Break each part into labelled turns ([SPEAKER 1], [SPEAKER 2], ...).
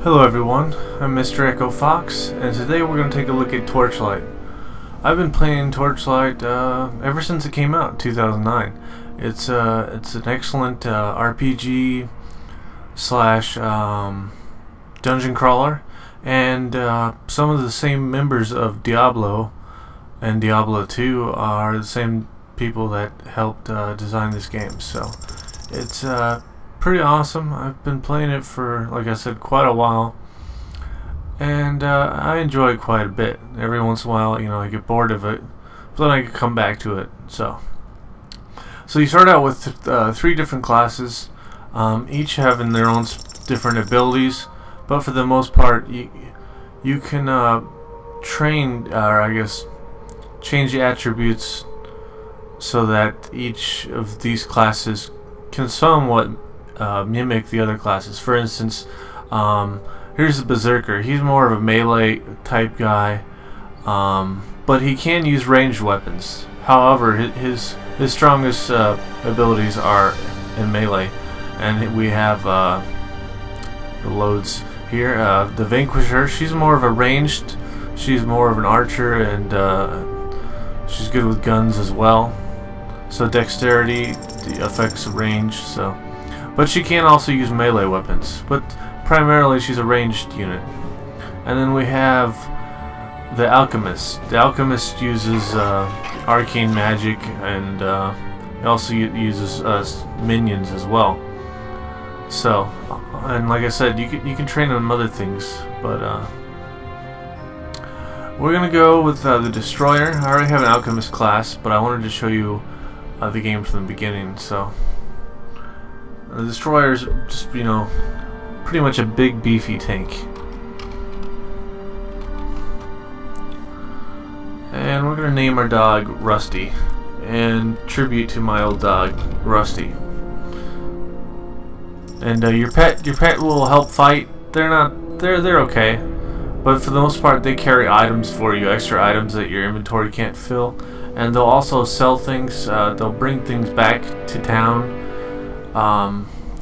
[SPEAKER 1] Hello everyone, I'm Mr. Echo Fox, and today we're going to take a look at Torchlight. I've been playing Torchlight ever since it came out in 2009. It's an excellent RPG slash dungeon crawler, and some of the same members of Diablo and Diablo 2 are the same people that helped design this game. So it's pretty awesome. I've been playing it for, like I said, quite a while, and I enjoy it quite a bit. Every once in a while, I get bored of it, but then I can come back to it. So you start out with three different classes, each having their own different abilities, but for the most part, you can train, or I guess, change the attributes so that each of these classes can somewhat mimic the other classes. For instance, here's the Berserker. He's more of a melee type guy, but he can use ranged weapons. However, his strongest abilities are in melee, and we have the loads here. The Vanquisher, she's more of a ranged. She's more of an archer, and she's good with guns as well. So dexterity affects range. But she can also use melee weapons, but primarily she's a ranged unit. And then we have the Alchemist. The Alchemist uses arcane magic, and he also uses minions as well. So, and like I said, you can train on other things, but we're gonna go with the Destroyer. I already have an Alchemist class, but I wanted to show you the game from the beginning. So the Destroyer is just, pretty much a big beefy tank. And we're gonna name our dog Rusty, in tribute to my old dog Rusty. And your pet will help fight. They're okay, but for the most part they carry items for you, extra items that your inventory can't fill. And they'll also sell things. They'll bring things back to town.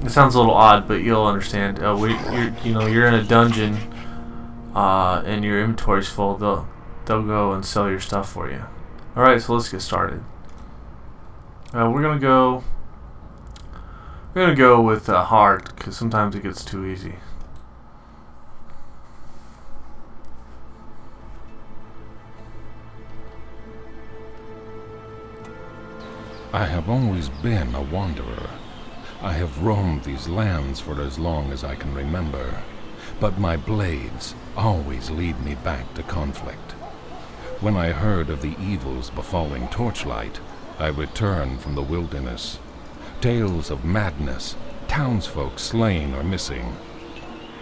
[SPEAKER 1] It sounds a little odd, but you'll understand. You're in a dungeon, and your inventory's full. They'll go and sell your stuff for you. All right, so let's get started. We're gonna go with hard, because sometimes it gets too easy.
[SPEAKER 2] I have always been a wanderer. I have roamed these lands for as long as I can remember, but my blades always lead me back to conflict. When I heard of the evils befalling Torchlight, I returned from the wilderness. Tales of madness, townsfolk slain or missing,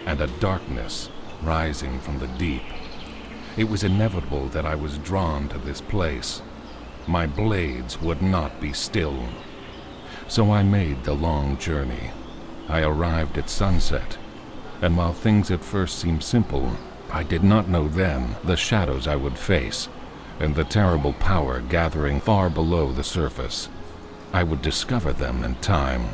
[SPEAKER 2] and a darkness rising from the deep. It was inevitable that I was drawn to this place. My blades would not be still. So I made the long journey. I arrived at sunset, and while things at first seemed simple, I did not know then the shadows I would face, and the terrible power gathering far below the surface. I would discover them in time.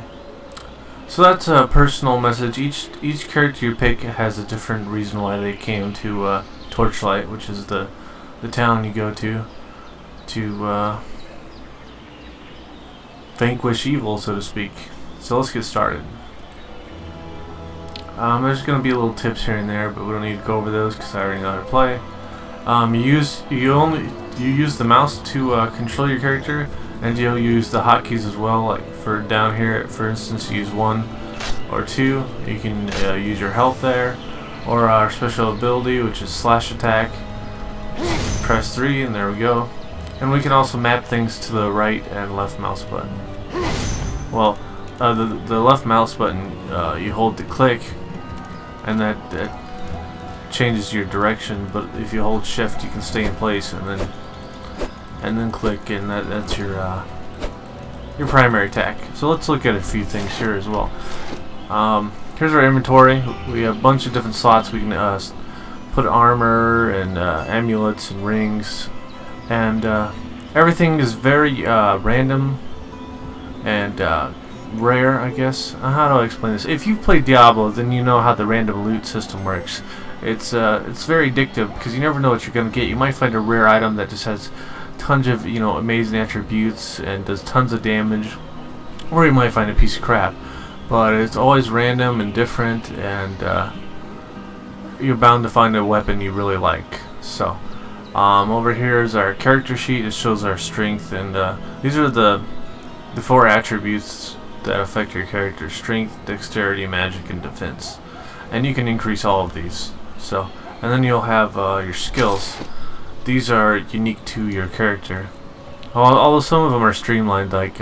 [SPEAKER 1] So that's a personal message. Each character you pick has a different reason why they came to Torchlight, which is the town you go to vanquish evil, so to speak. So let's get started. There's going to be little tips here and there, but we don't need to go over those because I already know how to play. You use the mouse to control your character, and you'll use the hotkeys as well. Like for down here, for instance, use 1 or 2. You can use your health there, or our special ability, which is slash attack. Press 3, and there we go. And we can also map things to the right and left mouse button. Well, the left mouse button, you hold to click, and that changes your direction. But if you hold shift, you can stay in place, and then click, and that's your primary attack. So let's look at a few things here as well. Here's our inventory. We have a bunch of different slots. We can put armor and amulets and rings, and everything is very random and rare, I guess. How do I explain this? If you've played Diablo, then you know how the random loot system works. It's very addictive because you never know what you're gonna get. You might find a rare item that just has tons of amazing attributes and does tons of damage, or you might find a piece of crap. But it's always random and different, and you're bound to find a weapon you really like. So over here is our character sheet. It shows our strength, and these are the 4 attributes that affect your character: strength, dexterity, magic, and defense. And you can increase all of these. So, and then you'll have your skills. These are unique to your character. Although some of them are streamlined, like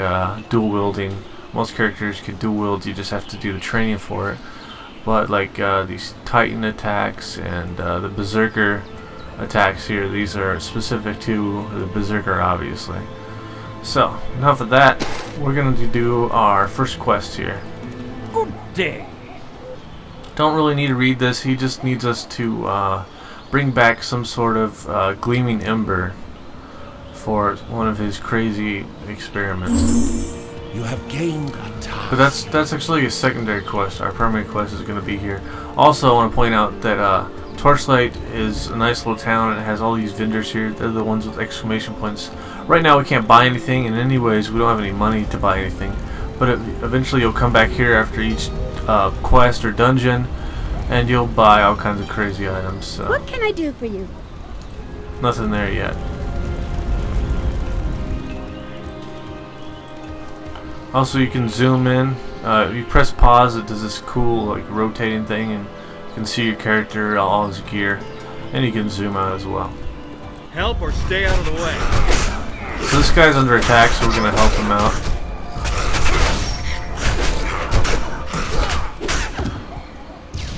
[SPEAKER 1] dual wielding. Most characters can dual wield. You just have to do the training for it. But like these Titan attacks and the Berserker attacks here, these are specific to the Berserker, obviously. So, enough of that. We're going to do our first quest here.
[SPEAKER 3] Good day.
[SPEAKER 1] Don't really need to read this. He just needs us to bring back some sort of gleaming ember for one of his crazy experiments.
[SPEAKER 3] You have gained a task.
[SPEAKER 1] But that's actually a secondary quest. Our primary quest is going to be here. Also, I want to point out that Torchlight is a nice little town, and it has all these vendors here. They're the ones with exclamation points. Right now we can't buy anything, and anyways we don't have any money to buy anything. But eventually you'll come back here after each quest or dungeon, and you'll buy all kinds of crazy items. So.
[SPEAKER 4] What can I do for you?
[SPEAKER 1] Nothing there yet. Also, you can zoom in. If you press pause, it does this cool like rotating thing, and you can see your character, all his gear, and you can zoom out as well.
[SPEAKER 5] Help or stay out of the way.
[SPEAKER 1] So this guy's under attack, so we're gonna help him out.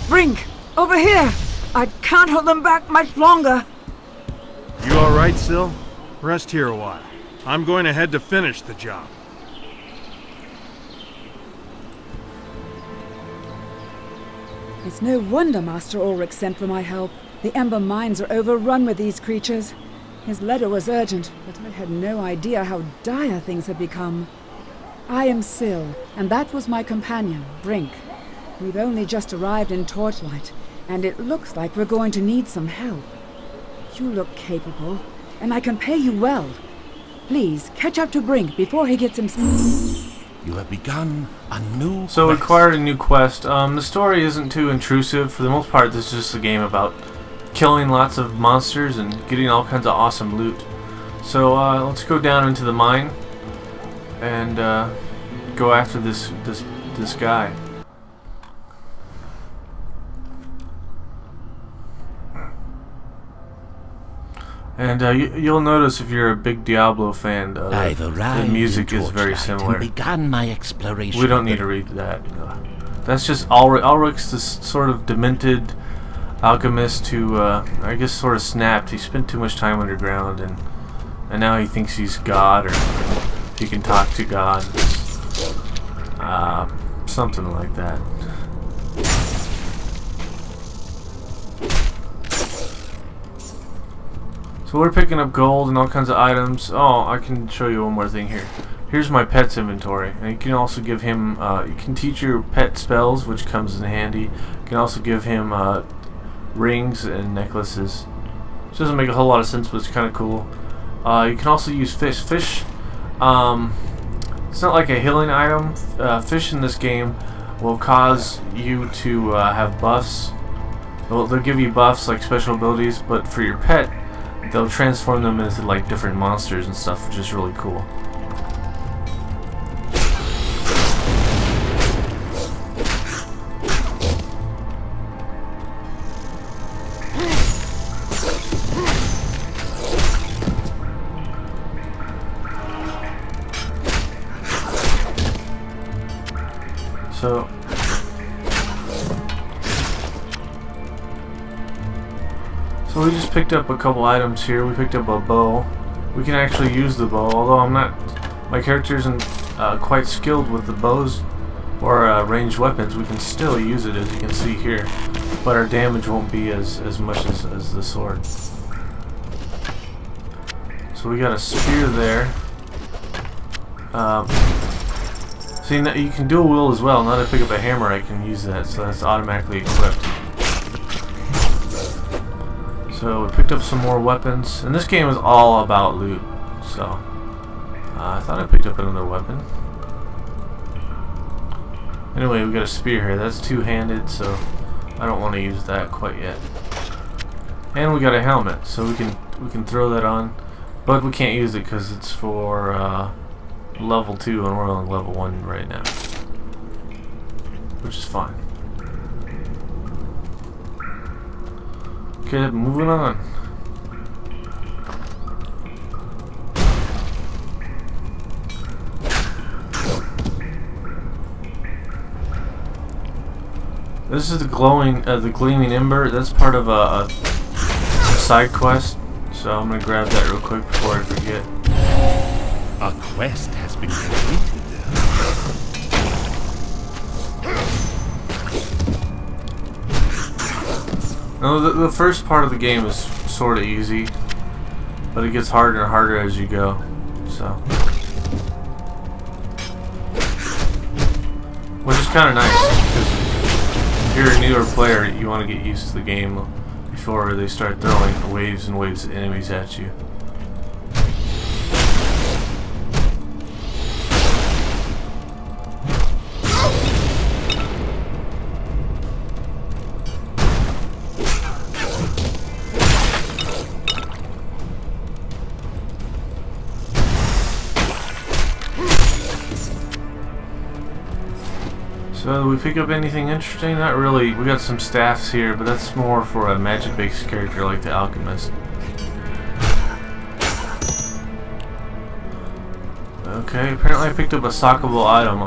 [SPEAKER 6] Brink, over here! I can't hold them back much longer.
[SPEAKER 5] You alright, Syl? Rest here a while. I'm going ahead to finish the job.
[SPEAKER 6] It's no wonder Master Ulrich sent for my help. The Ember mines are overrun with these creatures. His letter was urgent, but I had no idea how dire things had become. I am Syl, and that was my companion, Brink. We've only just arrived in Torchlight, and it looks like we're going to need some help. You look capable, and I can pay you well. Please, catch up to Brink before he gets himself...
[SPEAKER 3] You have begun a new
[SPEAKER 1] So we
[SPEAKER 3] quest.
[SPEAKER 1] acquired a new quest. The story isn't too intrusive. For the most part, this is just a game about killing lots of monsters and getting all kinds of awesome loot. So let's go down into the mine and go after this guy. And you'll notice if you're a big Diablo fan,
[SPEAKER 3] I've
[SPEAKER 1] the
[SPEAKER 3] arrived
[SPEAKER 1] music
[SPEAKER 3] in
[SPEAKER 1] is very
[SPEAKER 3] Torchlight
[SPEAKER 1] similar.
[SPEAKER 3] and begun my exploration.
[SPEAKER 1] We don't need to read that. That's just Ulrich's this sort of demented alchemist who, I guess, sort of snapped. He spent too much time underground, and now he thinks he's God, or he can talk to God. Something like that. So we're picking up gold and all kinds of items. Oh, I can show you one more thing here. Here's my pet's inventory, and you can also give him, you can teach your pet spells, which comes in handy. You can also give him rings and necklaces. Which doesn't make a whole lot of sense, but it's kind of cool. You can also use fish. Fish, it's not like a healing item. Fish in this game will cause you to have buffs. They'll give you buffs like special abilities, but for your pet, they'll transform them into like different monsters and stuff, which is really cool. So we just picked up a couple items here. We picked up a bow. We can actually use the bow, although my character isn't quite skilled with the bows or ranged weapons. We can still use it, as you can see here, but our damage won't be as much as the sword. So we got a spear there. So See, now you can dual wield as well. Now that I pick up a hammer, I can use that, so that's automatically equipped. So we picked up some more weapons, and this game is all about loot. So I thought I picked up another weapon. Anyway, we got a spear here. That's two-handed, so I don't want to use that quite yet. And we got a helmet, so we can throw that on, but we can't use it because it's for level 2 and we're on level 1 right now, which is fine. Okay, moving on. This is the gleaming ember. That's part of a side quest, so I'm gonna grab that real quick before I forget.
[SPEAKER 3] A quest has been completed.
[SPEAKER 1] Now, the first part of the game is sort of easy, but it gets harder and harder as you go. So, which is kind of nice because if you're a newer player, you want to get used to the game before they start throwing waves and waves of enemies at you. So, we pick up anything interesting? Not really. We got some staffs here, but that's more for a magic-based character like the alchemist. Okay, apparently I picked up a sockable item.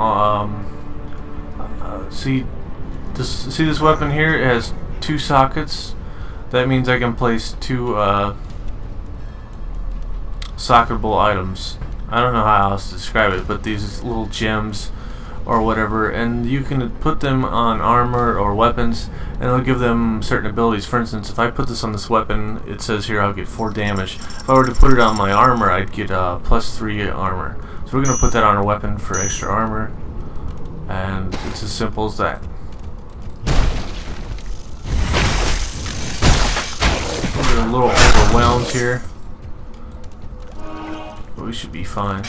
[SPEAKER 1] See this weapon here? It has 2 sockets. That means I can place 2 sockable items. I don't know how else to describe it, but these little gems or whatever, and you can put them on armor or weapons and it'll give them certain abilities. For instance, if I put this on this weapon, it says here I'll get 4 damage. If I were to put it on my armor, I'd get plus 3 armor. So we're going to put that on our weapon for extra armor, and it's as simple as that. We're a little overwhelmed here, but we should be fine.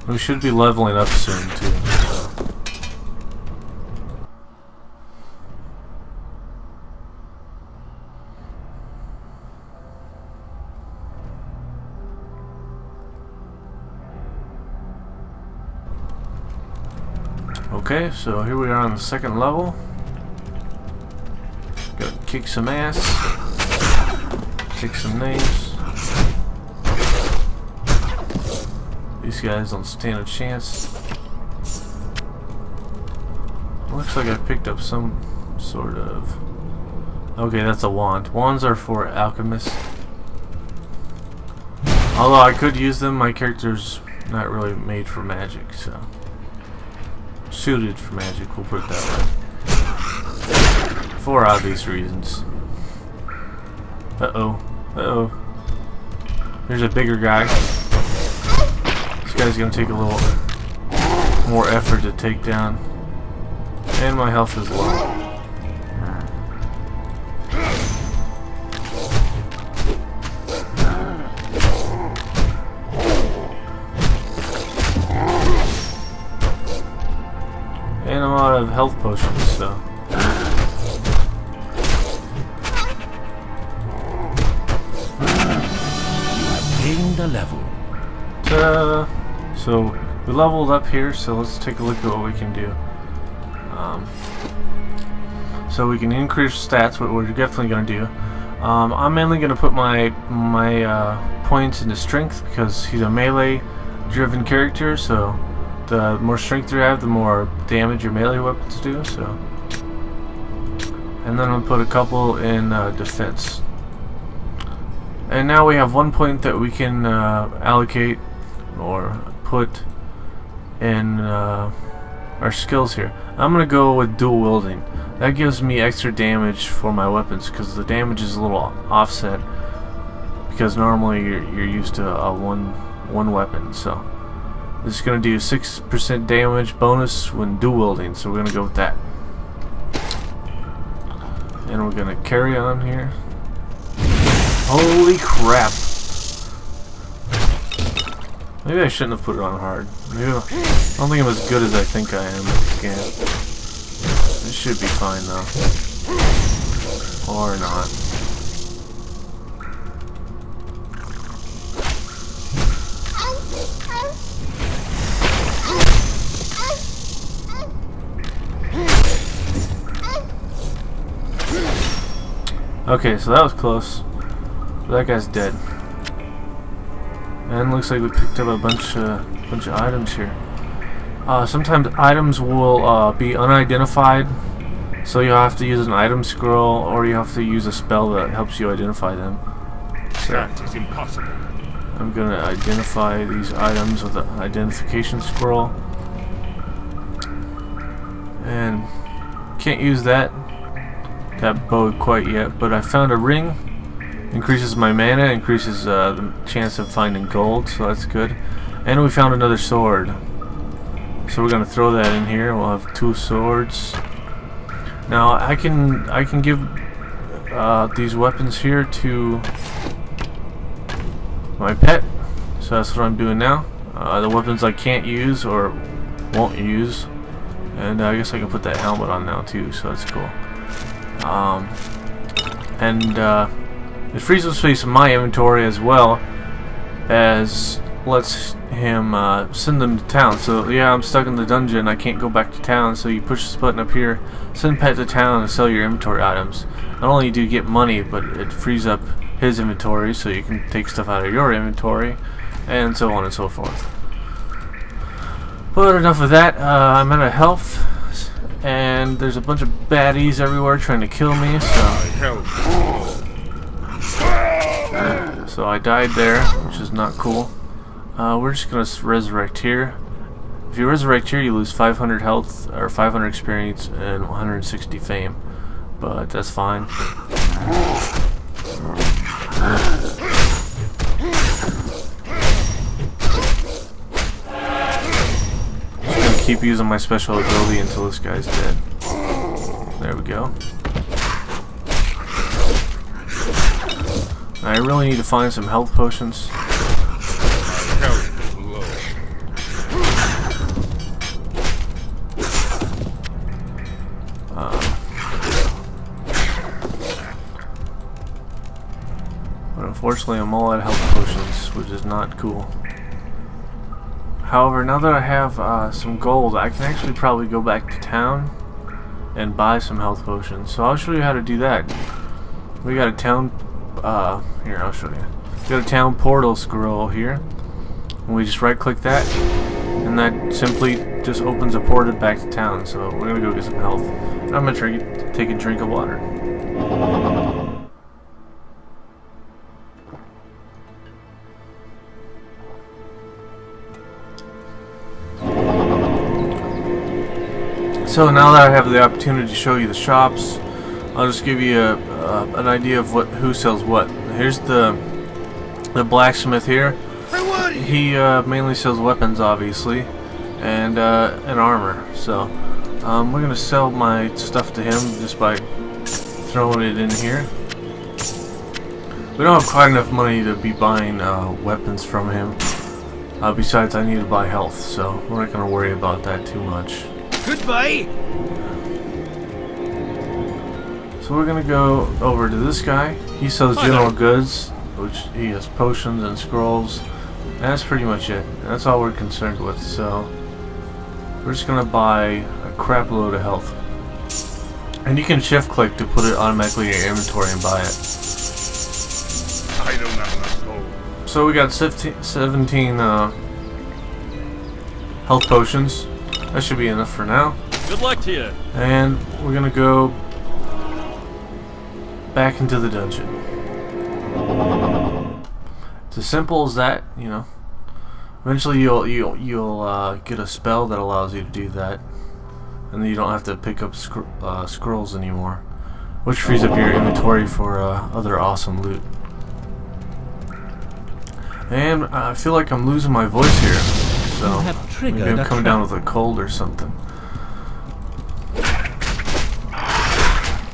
[SPEAKER 1] We should be leveling up soon, too. Okay, so here we are on the 2nd level. Gotta kick some ass. Kick some names. These guys don't stand a chance. Looks like I picked up some sort of... Okay, that's a wand. Wands are for alchemists. Although I could use them, my character's not really made for magic, so... Suited for magic, we'll put it that way. For obvious reasons. Uh-oh. Uh-oh. There's a bigger guy. This guy's gonna take a little more effort to take down. And my health is low. And I'm out of health potions, so.
[SPEAKER 3] Gained a level.
[SPEAKER 1] Ta-da! So we leveled up here, so let's take a look at what we can do. So we can increase stats, what we're definitely going to do. I'm mainly going to put my points into strength because he's a melee-driven character. So the more strength you have, the more damage your melee weapons do. So, and then I'll put a couple in defense. And now we have 1 point that we can allocate or put in our skills here. I'm gonna go with dual wielding. That gives me extra damage for my weapons because the damage is a little offset because normally you're used to one weapon. So this is going to do 6% damage bonus when dual wielding, so we're going to go with that. And we're going to carry on here. Holy crap! Maybe I shouldn't have put it on hard. Maybe I don't think I'm as good as I think I am at this game. This should be fine though. Or not. Okay, so that was close. That guy's dead. And looks like we picked up a bunch of items here. Sometimes items will be unidentified, so you'll have to use an item scroll, or you have to use a spell that helps you identify them. So
[SPEAKER 3] That is impossible.
[SPEAKER 1] I'm gonna identify these items with an identification scroll, and can't use that bow quite yet. But I found a ring. Increases my mana, increases the chance of finding gold, so that's good. And we found another sword. So we're gonna throw that in here. We'll have 2 swords. Now I can give these weapons here to my pet. So that's what I'm doing now. The weapons I can't use or won't use. And I guess I can put that helmet on now too, so that's cool. It frees up space in my inventory as well as lets him send them to town. So yeah, I'm stuck in the dungeon, I can't go back to town, so you push this button up here, send pet to town, and sell your inventory items. Not only do you get money, but it frees up his inventory so you can take stuff out of your inventory, and so on and so forth. But enough of that. I'm out of health, and there's a bunch of baddies everywhere trying to kill me, so I died there, which is not cool. We're just gonna resurrect here. If you resurrect here, you lose 500 health, or 500 experience, and 160 fame. But that's fine. Just gonna keep using my special ability until this guy's dead. There we go. I really need to find some health potions. But unfortunately I'm all out of health potions, which is not cool. However, now that I have some gold, I can actually probably go back to town and buy some health potions. So I'll show you how to do that. We got a town here, I'll show you. We got a town portal scroll here, and we just right click that, and that simply just opens a portal back to town. So we're gonna go get some health. And I'm gonna take a drink of water. So now that I have the opportunity to show you the shops, I'll just give you an idea of who sells what. Here's the blacksmith here. He mainly sells weapons, obviously, and armor. So we're gonna sell my stuff to him just by throwing it in here. We don't have quite enough money to be buying weapons from him. Besides, I need to buy health, so we're not gonna worry about that too much.
[SPEAKER 4] Goodbye.
[SPEAKER 1] So we're gonna go over to this guy. He sells general goods, which he has potions and scrolls. And that's pretty much it. That's all we're concerned with. So we're just gonna buy a crap load of health. And you can shift click to put it automatically in your inventory and buy it.
[SPEAKER 3] I don't have enough gold.
[SPEAKER 1] So we got 17 health potions. That should be enough for now.
[SPEAKER 4] Good luck to you.
[SPEAKER 1] And we're gonna go back into the dungeon. It's as simple as that, you know. Eventually you'll get a spell that allows you to do that, and then you don't have to pick up scrolls anymore, which frees up your inventory for other awesome loot. And I feel like I'm losing my voice here, so
[SPEAKER 4] You have triggered
[SPEAKER 1] maybe I'm
[SPEAKER 4] a
[SPEAKER 1] coming down with a cold or something.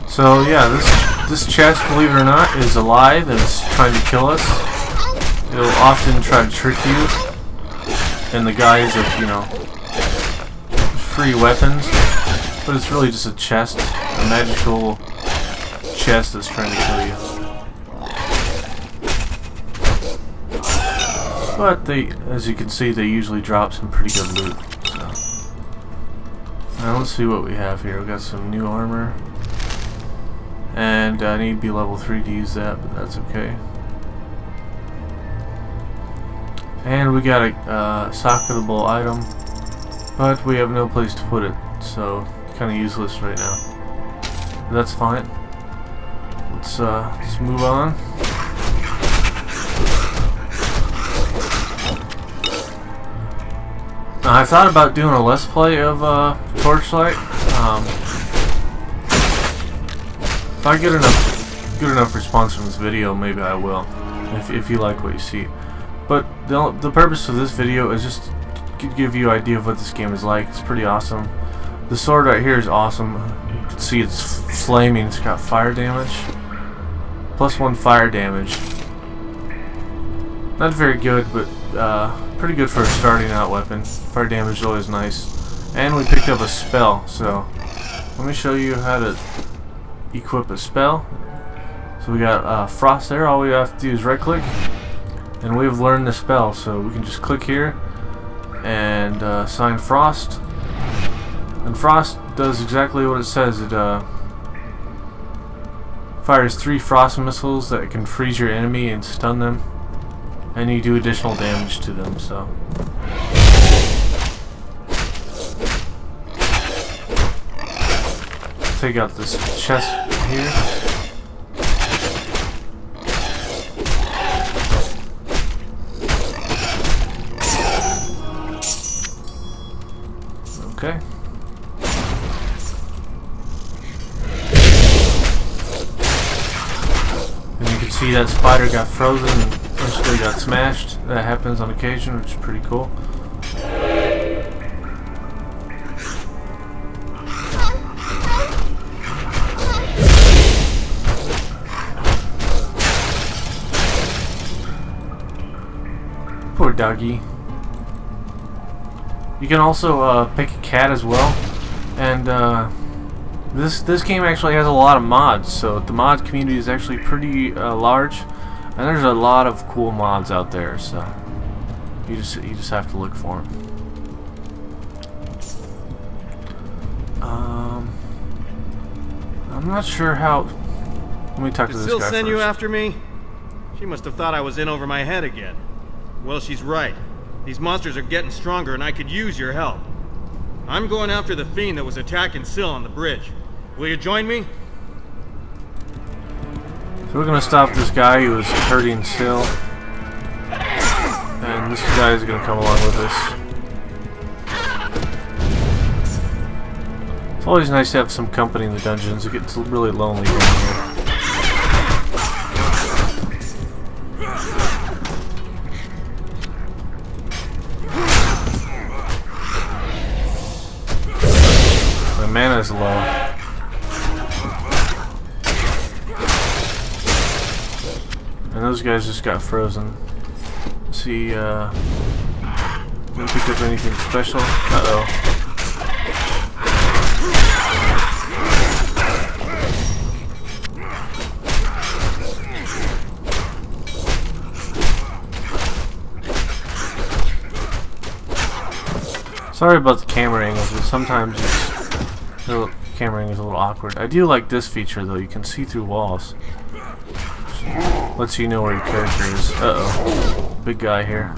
[SPEAKER 1] So yeah, this chest, believe it or not, is alive and it's trying to kill us. It'll often try to trick you in the guise of, you know, free weapons, but it's really just a chest, a magical chest that's trying to kill you. But they, as you can see, they usually drop some pretty good loot. So now let's see what we have here. We got some new armor, and I need to be level 3 to use that, but that's okay. And we got a socketable item, but we have no place to put it, so kind of useless right now. But that's fine. Let's move on. Now, I thought about doing a let's play of Torchlight. If I get good enough response from this video, maybe I will. If you like what you see. But the purpose of this video is just to give you an idea of what this game is like. It's pretty awesome. The sword right here is awesome. You can see it's flaming. It's got fire damage. +1 fire damage. Not very good, but pretty good for a starting out weapon. Fire damage is always nice. And we picked up a spell, so let me show you how to equip a spell. So we got Frost there. All we have to do is right click, and we've learned the spell, so we can just click here and assign Frost. And Frost does exactly what it says. It fires 3 frost missiles that can freeze your enemy and stun them, and you do additional damage to them. So take out this chest here. Okay. And you can see that spider got frozen and eventually got smashed. That happens on occasion, which is pretty cool. Poor doggy. You can also pick a cat as well, and this game actually has a lot of mods. So the mod community is actually pretty large, and there's a lot of cool mods out there. So you just have to look for them. I'm not sure how. Let me talk to
[SPEAKER 5] Did
[SPEAKER 1] this
[SPEAKER 5] Syl
[SPEAKER 1] guy
[SPEAKER 5] send you
[SPEAKER 1] first.
[SPEAKER 5] after me? She must have thought I was in over my head again. Well, she's right. These monsters are getting stronger, and I could use your help. I'm going after the fiend that was attacking Syl on the bridge. Will you join me?
[SPEAKER 1] So we're gonna stop this guy who was hurting Syl, and this guy is gonna come along with us. It's always nice to have some company in the dungeons. It gets really lonely down here. My mana's low. And those guys just got frozen. Let's see, didn't pick up anything special. Uh-oh. Sorry about the camera angles, but sometimes the camera angle is a little awkward. I do like this feature though, you can see through walls. Lets you know where your character is. Uh-oh. Big guy here.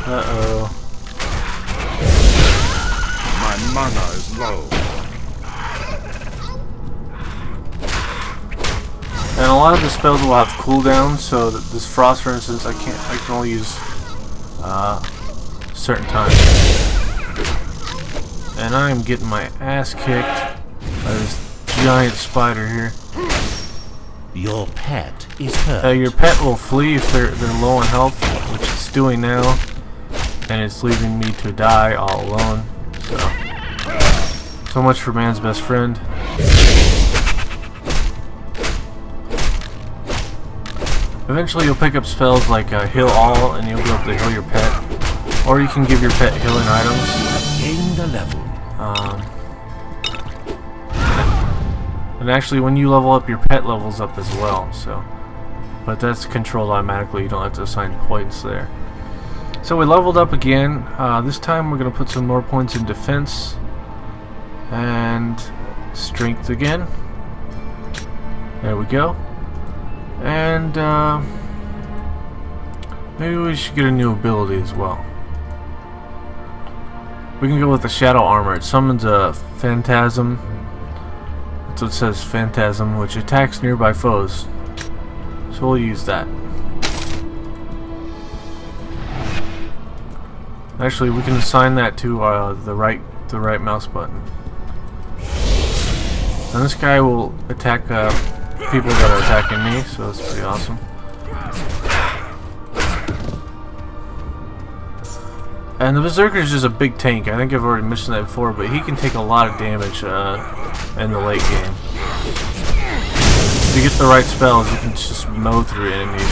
[SPEAKER 1] Uh-oh.
[SPEAKER 2] My mana is low.
[SPEAKER 1] And a lot of the spells will have cooldowns, so that this frost, for instance, I can only use certain times. And I am getting my ass kicked by this giant spider here.
[SPEAKER 3] Your pet is hurt.
[SPEAKER 1] Your pet will flee if they're low on health, which it's doing now, and it's leaving me to die all alone. So much for man's best friend. Eventually you'll pick up spells like heal all, and you'll be able to heal your pet. Or you can give your pet healing items.
[SPEAKER 3] Gain the level.
[SPEAKER 1] And actually when you level up, your pet levels up as well. So, but that's controlled automatically, you don't have to assign points there. So we leveled up again. This time we're going to put some more points in defense. And strength again. There we go. And maybe we should get a new ability as well. We can go with the shadow armor. It summons a phantasm. That's what it says, phantasm, which attacks nearby foes. So we'll use that. Actually, we can assign that to the right mouse button. And this guy will attack people that are attacking me, so that's pretty awesome. And the Berserker is just a big tank. I think I've already mentioned that before, but he can take a lot of damage in the late game. If you get the right spells, you can just mow through enemies.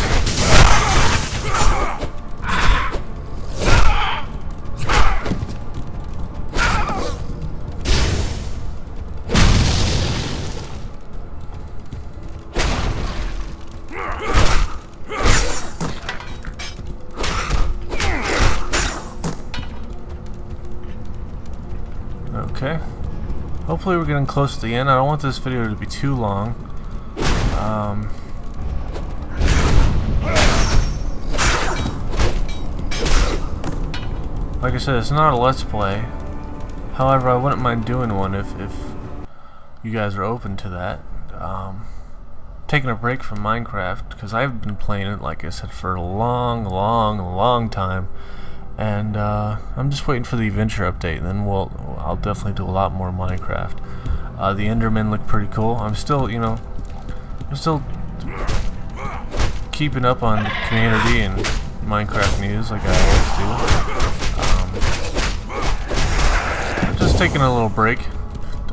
[SPEAKER 1] Okay. Hopefully we're getting close to the end. I don't want this video to be too long. Like I said, it's not a let's play. However, I wouldn't mind doing one if you guys are open to that. Taking a break from Minecraft because I've been playing it, like I said, for a long time. And I'm just waiting for the adventure update, and then I'll definitely do a lot more Minecraft. The Endermen look pretty cool. I'm still keeping up on the community and Minecraft news like I always do. I'm just taking a little break.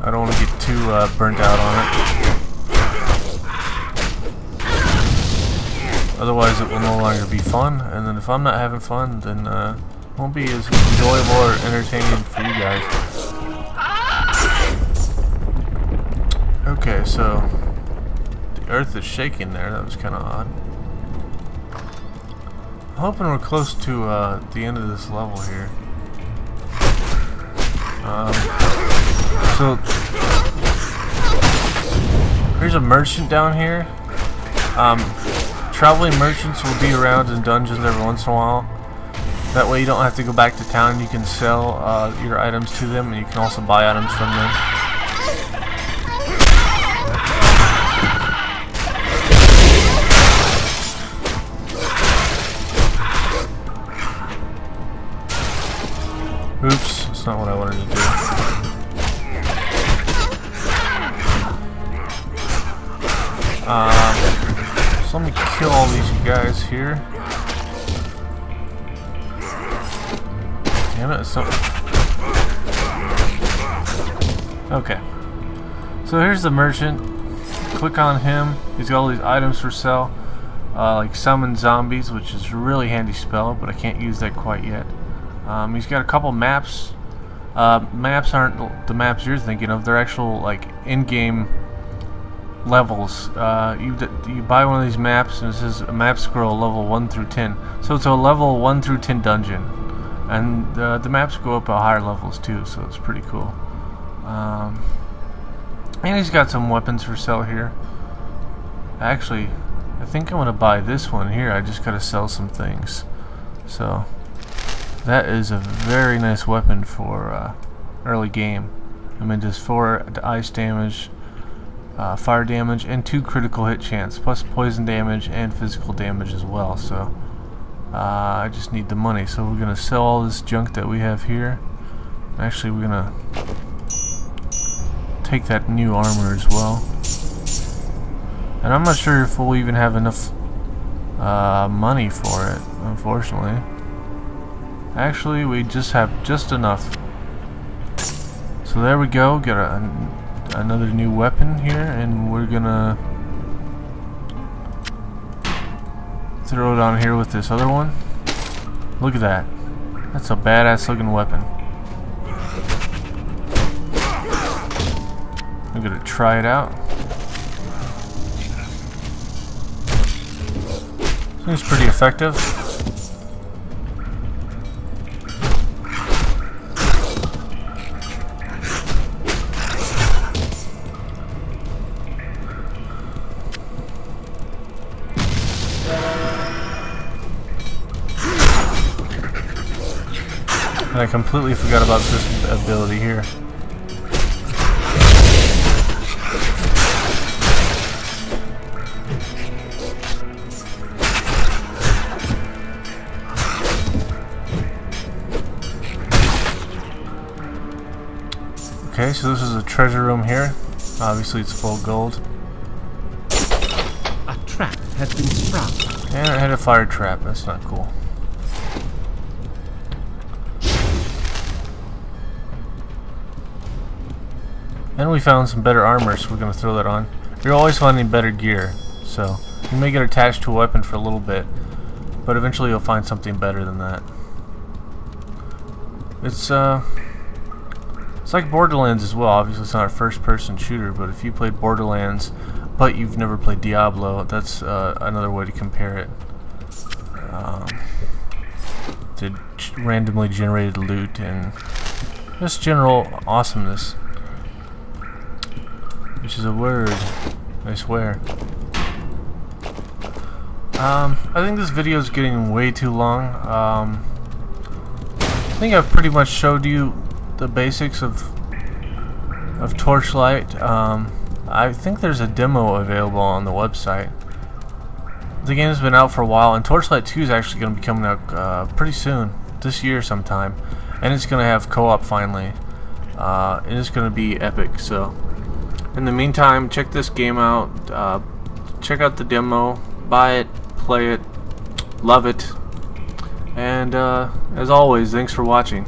[SPEAKER 1] I don't want to get too burnt out on it. Otherwise it will no longer be fun, and then if I'm not having fun, then it won't be as enjoyable or entertaining for you guys. Okay, so the earth is shaking there. That was kind of odd. I'm hoping we're close to the end of this level here. So there's a merchant down here. Traveling merchants will be around in dungeons every once in a while. That way you don't have to go back to town. You can sell your items to them, and you can also buy items from them. Oops, that's not what I wanted to do. So let me kill all these guys here. Damn it, it's something. Okay. So here's the merchant. Click on him. He's got all these items for sale. Like summon zombies, which is a really handy spell, but I can't use that quite yet. He's got a couple maps. Maps aren't the maps you're thinking of. They're actual like in-game levels. You buy one of these maps, and it says a map scroll level 1 through 10. So it's a level 1 through 10 dungeon, and the maps go up at higher levels too. So it's pretty cool. And he's got some weapons for sale here. Actually, I think I'm gonna buy this one here. I just gotta sell some things. So that is a very nice weapon for early game. I mean, just 4 ice damage, fire damage, and 2 critical hit chance, plus poison damage and physical damage as well. So I just need the money, so we're gonna sell all this junk that we have here. Actually, we're gonna take that new armor as well. And I'm not sure if we'll even have enough money for it, unfortunately. Actually, we just have just enough. So there we go, got another new weapon here, and we're gonna throw it on here with this other one. Look at that. That's a badass looking weapon. I'm gonna try it out. Seems pretty effective. And I completely forgot about this ability here. Okay, so this is a treasure room here. Obviously it's full of gold.
[SPEAKER 3] A trap has been sprung.
[SPEAKER 1] And it had a fire trap, that's not cool. And we found some better armor, so we're going to throw that on. You're always finding better gear, so you may get attached to a weapon for a little bit, but eventually you'll find something better than that. It's like Borderlands as well. Obviously it's not a first-person shooter, but if you played Borderlands but you've never played Diablo, that's another way to compare it. To randomly generated loot and just general awesomeness. Which is a word, I swear. I think this video is getting way too long. I think I've pretty much showed you the basics of Torchlight. I think there's a demo available on the website. The game's been out for a while, and Torchlight 2 is actually going to be coming out pretty soon, this year sometime, and it's going to have co-op finally. And it's going to be epic. So in the meantime, check this game out. Check out the demo, buy it, play it, love it, and as always, thanks for watching.